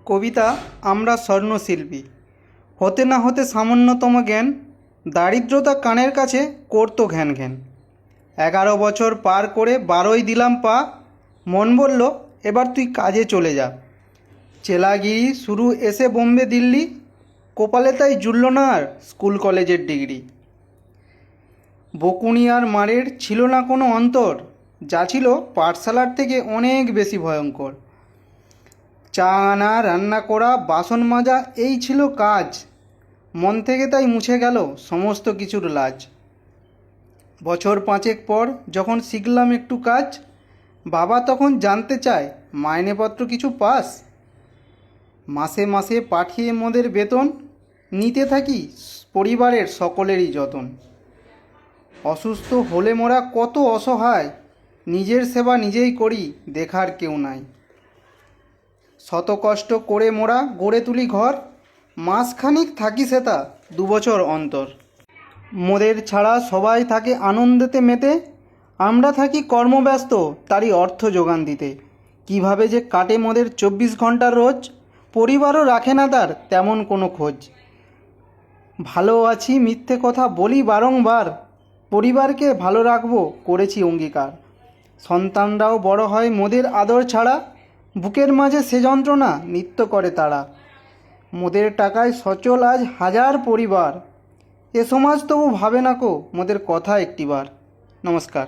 কবিতা আমরা স্বর্ণশিল্পী। হতে না হতে সামান্যতম জ্ঞান, দারিদ্রতা কানের কাছে করতো ঘ্যান ঘ্যান। 11 বছর পার করে 12ই দিলাম পা, মন বলল এবার তুই কাজে চলে যা। চেলাগিরি শুরু এসে বোম্বে দিল্লি, কপালে তাই জুটল না আর স্কুল কলেজের ডিগ্রি। বকুনি আর মারের ছিল না কোনো অন্তর, যা ছিল পাঠশালার থেকে অনেক বেশি ভয়ঙ্কর। চা আনা, রান্না করা, বাসন মাজা এই ছিল কাজ, মন থেকে তাই মুছে গেল সমস্ত কিছুর লাজ। বছর 5 পর যখন শিখলাম একটু কাজ, বাবা তখন জানতে চায় মাইনেপত্র কিছু পাস। মাসে মাসে পাঠিয়ে মোদের বেতন, নিতে থাকি পরিবারের সকলেরই যতন। অসুস্থ হলে মোরা কত অসহায়, নিজের সেবা নিজেই করি দেখার কেউ নাই। শত কষ্ট করে মোরা গড়ে তুলি ঘর, মাসখানিক থাকি সেটা 2 বছর অন্তর। মোদের ছাড়া সবাই থাকে আনন্দেতে মেতে, আমরা থাকি কর্মব্যস্ত তারই অর্থ যোগান দিতে। কিভাবে যে কাটে মোদের 24 ঘন্টার রোজ, পরিবারও রাখে না তার তেমন কোনো খোঁজ। ভালো আছি মিথ্যে কথা বলি বারংবার, পরিবারকে ভালো রাখবো করেছি অঙ্গীকার। সন্তানরাও বড় হয় মোদের আদর ছাড়া, বুকের মাঝে সে যন্ত্রণা নিত্য করে তারা। মোদের টাকায় সচল আজ হাজার পরিবার, এ সমাজ তবু ভাবে না কো মোদের কথা একটিবার। নমস্কার।